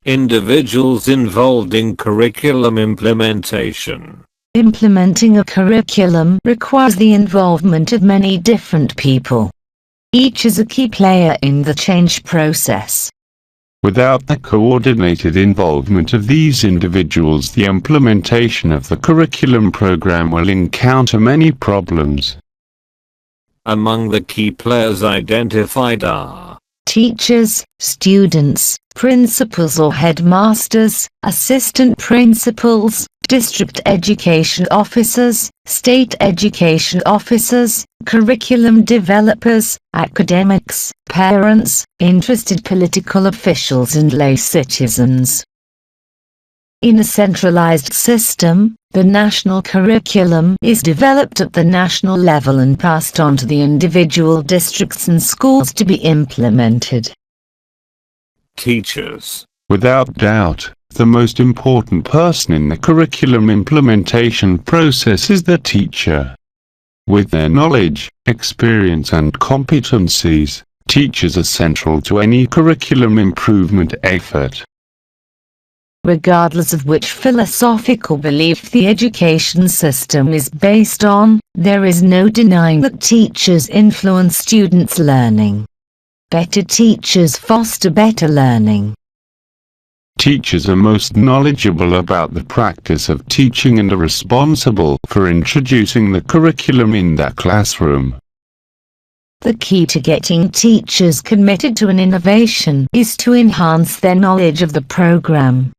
Individuals involved in curriculum implementation. Implementing a curriculum requires the involvement of many different people. Each is a key player in the change process. Without the coordinated involvement of these individuals, the implementation of the curriculum program will encounter many problems. Among the key players identified are teachers, students, principals or headmasters, assistant principals, district education officers, state education officers, curriculum developers, academics, parents, interested political officials and lay citizens. In a centralized system, the national curriculum is developed at the national level and passed on to the individual districts and schools to be implemented. teachers. Without doubt, the most important person in the curriculum implementation process is the teacher. With their knowledge, experience and competencies, teachers are central to any curriculum improvement effort. Regardless of which philosophical belief the education system is based on, there is no denying that teachers influence students' learning. Better teachers foster better learning. Teachers are most knowledgeable about the practice of teaching and are responsible for introducing the curriculum in their classroom. The key to getting teachers committed to an innovation is to enhance their knowledge of the program.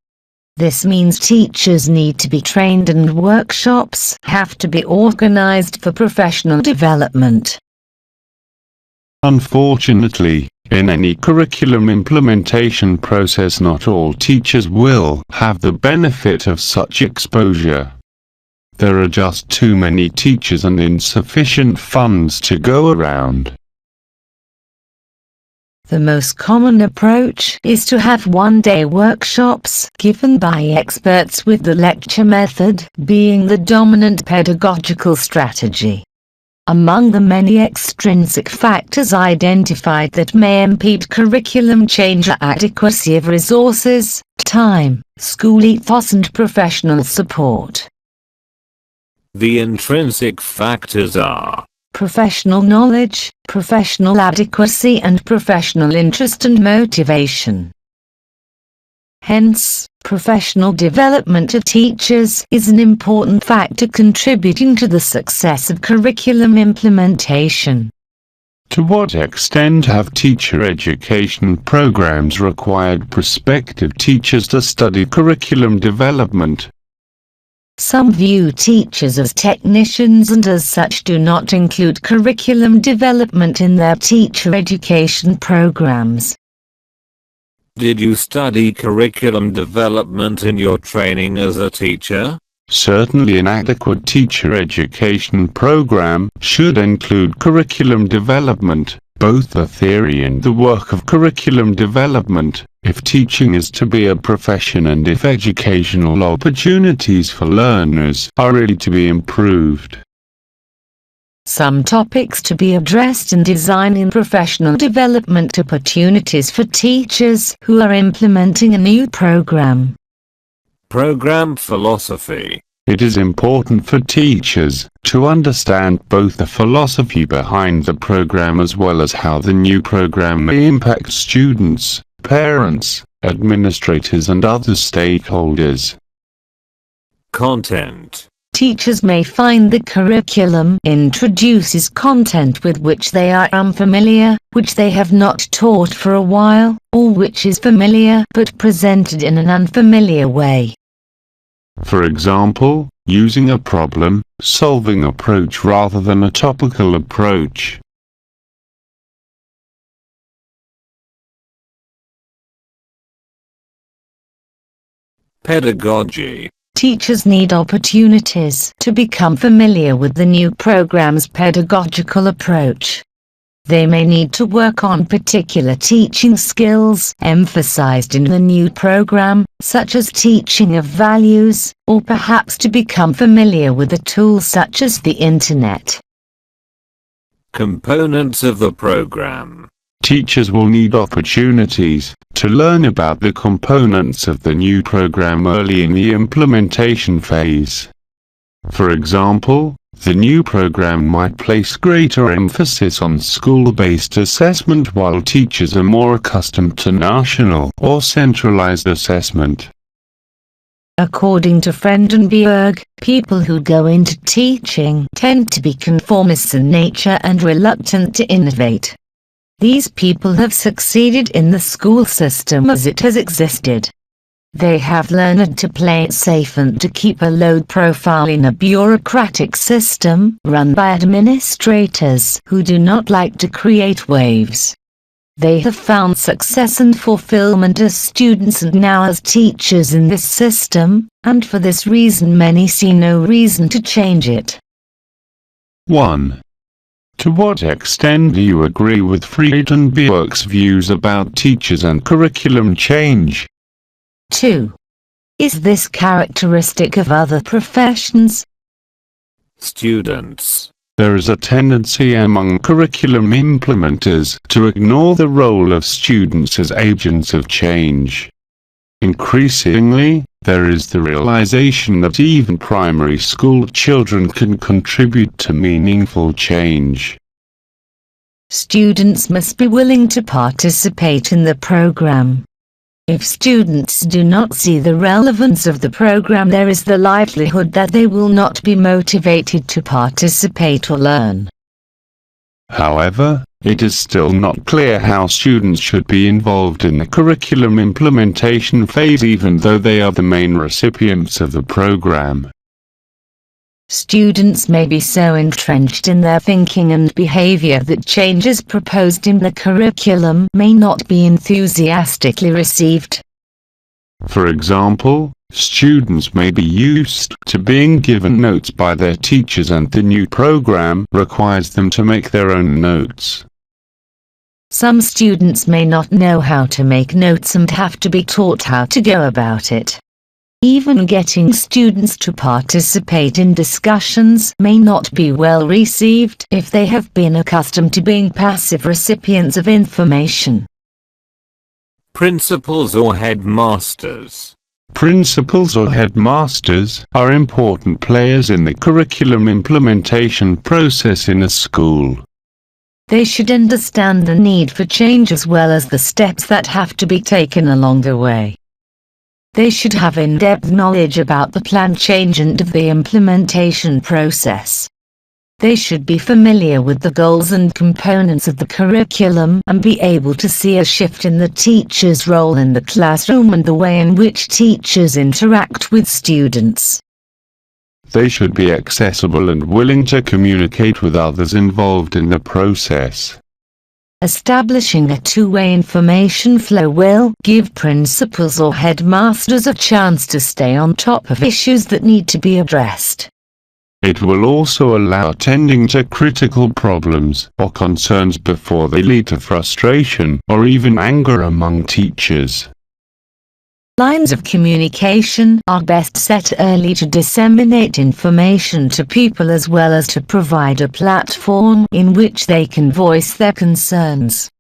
This means teachers need to be trained and workshops have to be organized for professional development. Unfortunately, in any curriculum implementation process, not all teachers will have the benefit of such exposure. There are just too many teachers and insufficient funds to go around. The most common approach is to have one-day workshops given by experts, with the lecture method being the dominant pedagogical strategy. Among the many extrinsic factors identified that may impede curriculum change are adequacy of resources, time, school ethos and professional support. The intrinsic factors are professional knowledge, professional adequacy and professional interest and motivation. Hence, professional development of teachers is an important factor contributing to the success of curriculum implementation. To what extent have teacher education programs required prospective teachers to study curriculum development? Some view teachers as technicians and as such do not include curriculum development in their teacher education programs. Did you study curriculum development in your training as a teacher? Certainly, an adequate teacher education program should include curriculum development, both the theory and the work of curriculum development, if teaching is to be a profession and if educational opportunities for learners are really to be improved. Some topics to be addressed in designing professional development opportunities for teachers who are implementing a new program. Program philosophy. It is important for teachers to understand both the philosophy behind the program as well as how the new program may impact students, parents, administrators and other stakeholders. Content. Teachers may find the curriculum introduces content with which they are unfamiliar, which they have not taught for a while, or which is familiar but presented in an unfamiliar way. For example, using a problem-solving approach rather than a topical approach. Pedagogy. Teachers need opportunities to become familiar with the new program's pedagogical approach. They may need to work on particular teaching skills emphasized in the new program, such as teaching of values, or perhaps to become familiar with a tool such as the Internet. Components of the program. teachers will need opportunities to learn about the components of the new program early in the implementation phase. For example, the new program might place greater emphasis on school-based assessment while teachers are more accustomed to national or centralized assessment. According to Frendenberg, people who go into teaching tend to be conformists in nature and reluctant to innovate. These people have succeeded in the school system as it has existed. They have learned to play it safe and to keep a low profile in a bureaucratic system run by administrators who do not like to create waves. They have found success and fulfillment as students and now as teachers in this system, and for this reason many see no reason to change it. 1. To what extent do you agree with Frendenberg's views about teachers and curriculum change? 2. Is this characteristic of other professions? Students. There is a tendency among curriculum implementers to ignore the role of students as agents of change. Increasingly, there is the realization that even primary school children can contribute to meaningful change. Students must be willing to participate in the program. If students do not see the relevance of the program, there is the likelihood that they will not be motivated to participate or learn. However, it is still not clear how students should be involved in the curriculum implementation phase even though they are the main recipients of the program. Students may be so entrenched in their thinking and behavior that changes proposed in the curriculum may not be enthusiastically received. For example, students may be used to being given notes by their teachers and the new program requires them to make their own notes. Some students may not know how to make notes and have to be taught how to go about it. Even getting students to participate in discussions may not be well received if they have been accustomed to being passive recipients of information. Principals or headmasters. Principals or headmasters are important players in the curriculum implementation process in a school. They should understand the need for change as well as the steps that have to be taken along the way. They should have in-depth knowledge about the planned change and of the implementation process. They should be familiar with the goals and components of the curriculum and be able to see a shift in the teacher's role in the classroom and the way in which teachers interact with students. They should be accessible and willing to communicate with others involved in the process. Establishing a two-way information flow will give principals or headmasters a chance to stay on top of issues that need to be addressed. It will also allow attending to critical problems or concerns before they lead to frustration or even anger among teachers. Lines of communication are best set early to disseminate information to people as well as to provide a platform in which they can voice their concerns.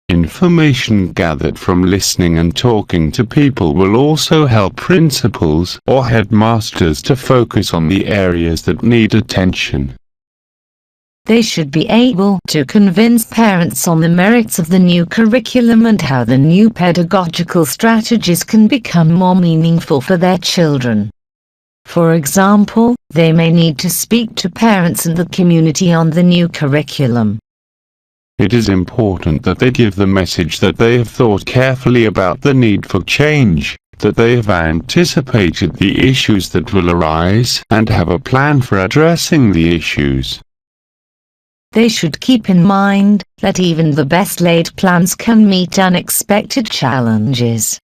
Information gathered from listening and talking to people will also help principals or headmasters to focus on the areas that need attention. They should be able to convince parents on the merits of the new curriculum and how the new pedagogical strategies can become more meaningful for their children. For example, they may need to speak to parents and the community on the new curriculum. It is important that they give the message that they have thought carefully about the need for change, that they have anticipated the issues that will arise and have a plan for addressing the issues. They should keep in mind that even the best laid plans can meet unexpected challenges.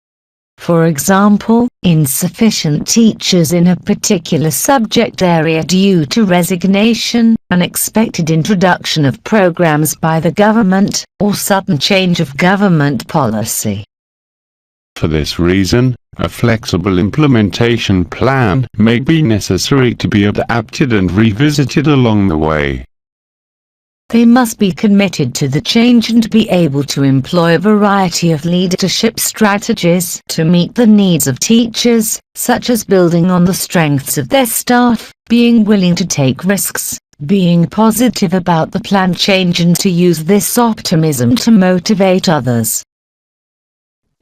For example, insufficient teachers in a particular subject area due to resignation, unexpected introduction of programs by the government, or sudden change of government policy. For this reason, a flexible implementation plan may be necessary to be adapted and revisited along the way. They must be committed to the change and be able to employ a variety of leadership strategies to meet the needs of teachers, such as building on the strengths of their staff, being willing to take risks, being positive about the planned change, and to use this optimism to motivate others.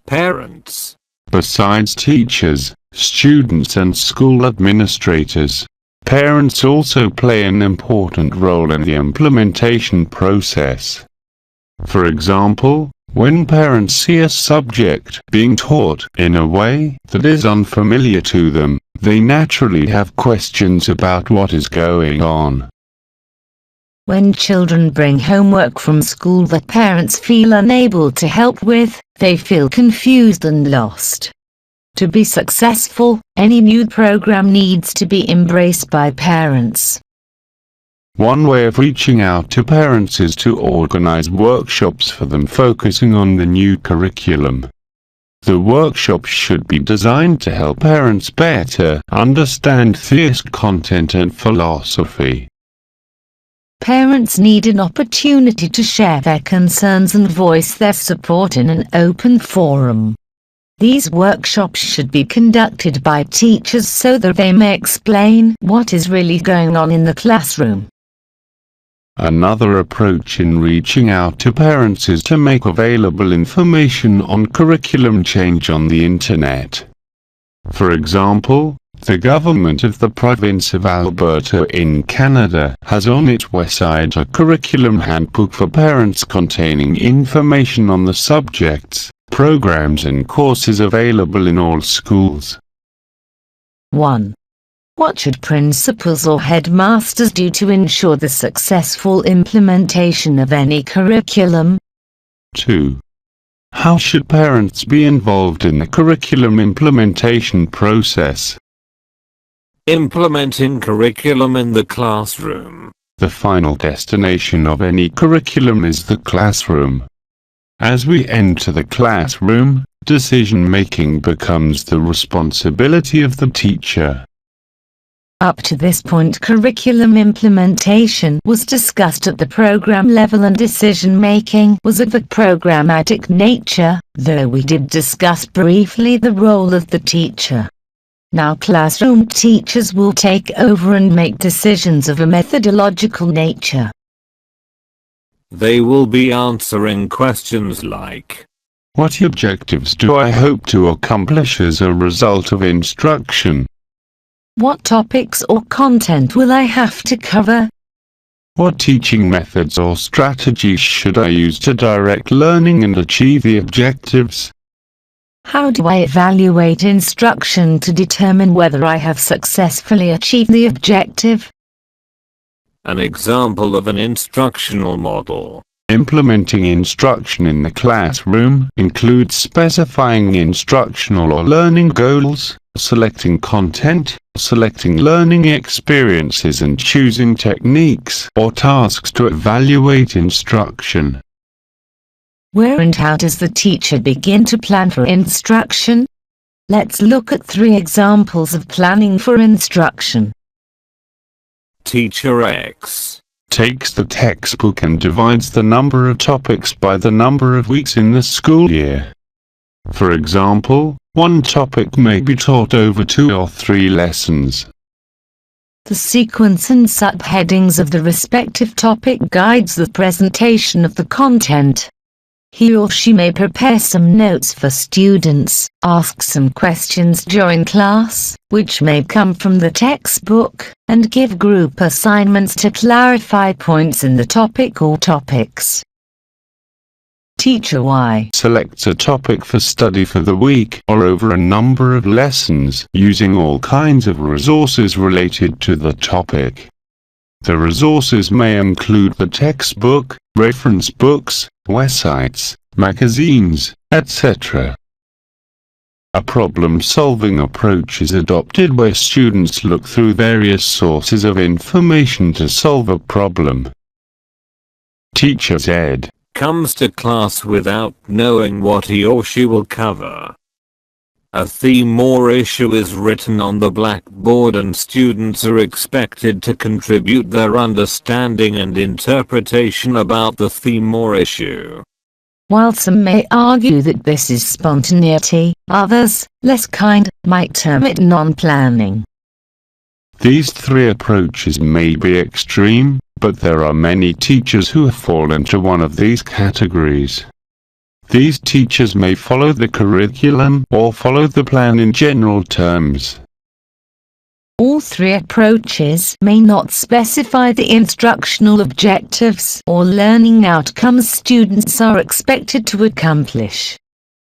Parents. Besides teachers, students and school administrators, parents also play an important role in the implementation process. For example, when parents see a subject being taught in a way that is unfamiliar to them, they naturally have questions about what is going on. When children bring homework from school that parents feel unable to help with, they feel confused and lost. To be successful, any new program needs to be embraced by parents. One way of reaching out to parents is to organize workshops for them focusing on the new curriculum. The workshops should be designed to help parents better understand theory content and philosophy. Parents need an opportunity to share their concerns and voice their support in an open forum. These workshops should be conducted by teachers so that they may explain what is really going on in the classroom. Another approach in reaching out to parents is to make available information on curriculum change on the internet. For example, the government of the province of Alberta in Canada has on its website a curriculum handbook for parents containing information on the subjects, programs and courses available in all schools. 1. What should principals or headmasters do to ensure the successful implementation of any curriculum? 2. How should parents be involved in the curriculum implementation process? Implementing curriculum in the classroom. The final destination of any curriculum is the classroom. As we enter the classroom, decision-making becomes the responsibility of the teacher. Up to this point, curriculum implementation was discussed at the program level and decision-making was of a programmatic nature, though we did discuss briefly the role of the teacher. Now classroom teachers will take over and make decisions of a methodological nature. They will be answering questions like, what objectives do I hope to accomplish as a result of instruction? What topics or content will I have to cover? What teaching methods or strategies should I use to direct learning and achieve the objectives? How do I evaluate instruction to determine whether I have successfully achieved the objective? an example of an instructional model. Implementing instruction in the classroom includes specifying instructional or learning goals, selecting content, selecting learning experiences and choosing techniques or tasks to evaluate instruction. Where and how does the teacher begin to plan for instruction? Let's look at 3 examples of planning for instruction. Teacher X Takes the textbook and divides the number of topics by the number of weeks in the school year. For example, one topic may be taught over 2 or 3 lessons. The sequence and subheadings of the respective topic guides the presentation of the content. He or she may prepare some notes for students, ask some questions during class, which may come from the textbook, and give group assignments to clarify points in the topic or topics. Teacher Y Selects a topic for study for the week or over a number of lessons using all kinds of resources related to the topic. The resources may include the textbook, reference books, websites, magazines, etc. A problem-solving approach is adopted where students look through various sources of information to solve a problem. Teacher Z comes to class without knowing what he or she will cover. A theme or issue is written on the blackboard and students are expected to contribute their understanding and interpretation about the theme or issue. While some may argue that this is spontaneity, others, less kind, might term it non-planning. These three approaches may be extreme, but there are many teachers who fall into one of these categories. These teachers may follow the curriculum or follow the plan in general terms. All three approaches may not specify the instructional objectives or learning outcomes students are expected to accomplish.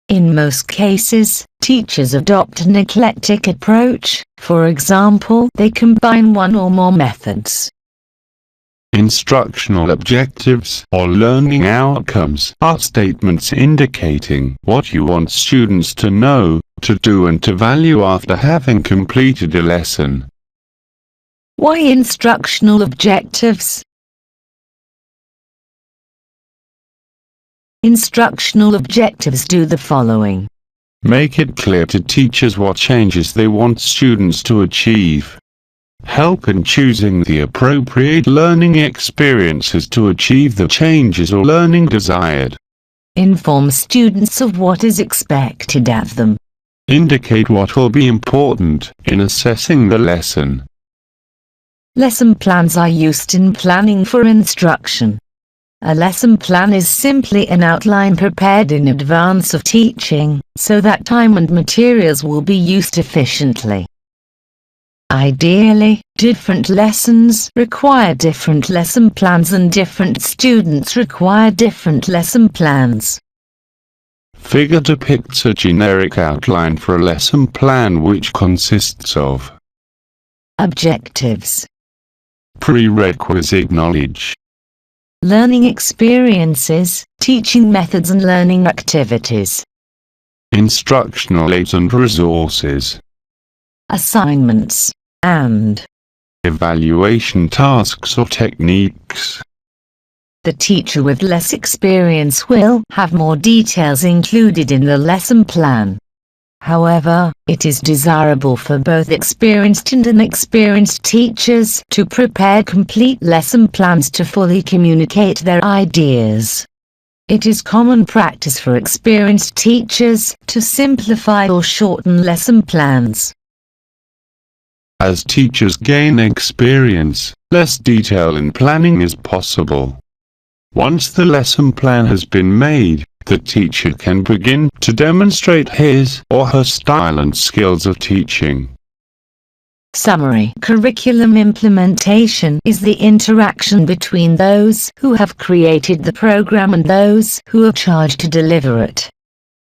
In most cases, teachers adopt an eclectic approach. For example, they combine one or more methods. Instructional objectives or learning outcomes are statements indicating what you want students to know, to do and to value after having completed a lesson. Why instructional objectives? Instructional objectives do the following. Make it clear to teachers what changes they want students to achieve. Help in choosing the appropriate learning experiences to achieve the changes or learning desired. Inform students of what is expected of them. Indicate what will be important in assessing the lesson. Lesson plans are used in planning for instruction. A lesson plan is simply an outline prepared in advance of teaching, so that time and materials will be used efficiently. Ideally, different lessons require different lesson plans and different students require different lesson plans. Figure depicts a generic outline for a lesson plan which consists of objectives, prerequisite knowledge, learning experiences, teaching methods and learning activities, instructional aids and resources, assignments, and evaluation tasks or techniques. The teacher with less experience will have more details included in the lesson plan. However, it is desirable for both experienced and inexperienced teachers to prepare complete lesson plans to fully communicate their ideas. It is common practice for experienced teachers to simplify or shorten lesson plans. As teachers gain experience, less detail in planning is possible. Once the lesson plan has been made, the teacher can begin to demonstrate his or her style and skills of teaching. Summary: curriculum implementation is the interaction between those who have created the program and those who are charged to deliver it.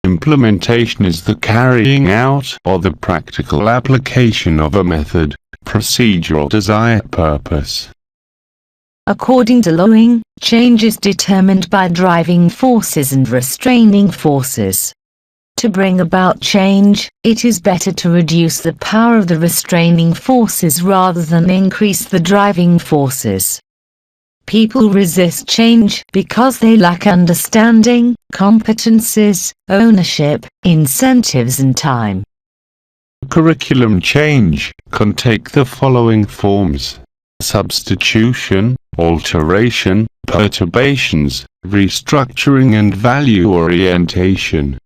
Implementation is the carrying out or the practical application of a method, procedure or desired purpose. According to Loewen, change is determined by driving forces and restraining forces. To bring about change, it is better to reduce the power of the restraining forces rather than increase the driving forces. People resist change because they lack understanding, competencies, ownership, incentives and time. Curriculum change can take the following forms: substitution, alteration, perturbations, restructuring and value orientation.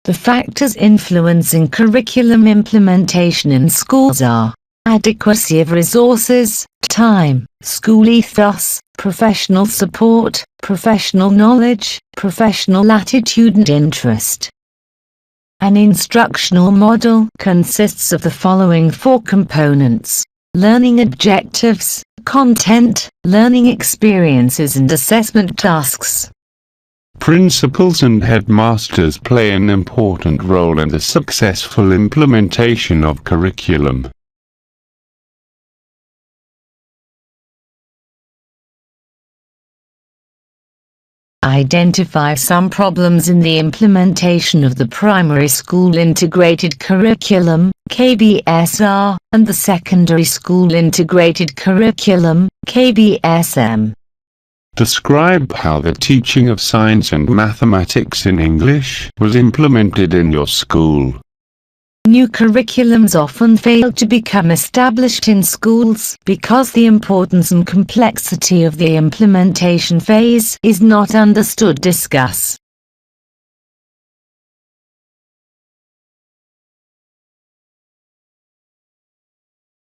The factors influencing curriculum implementation in schools are adequacy of resources, time, school ethos, professional support, professional knowledge, professional attitude and interest. An instructional model consists of the following four components: learning objectives, content, learning experiences and assessment tasks. Principals and headmasters play an important role in the successful implementation of curriculum. Identify some problems in the implementation of the primary school integrated curriculum, KBSR, and the secondary school integrated curriculum, KBSM. Describe how the teaching of science and mathematics in English was implemented in your school. New curriculums often fail to become established in schools because the importance and complexity of the implementation phase is not understood. Discuss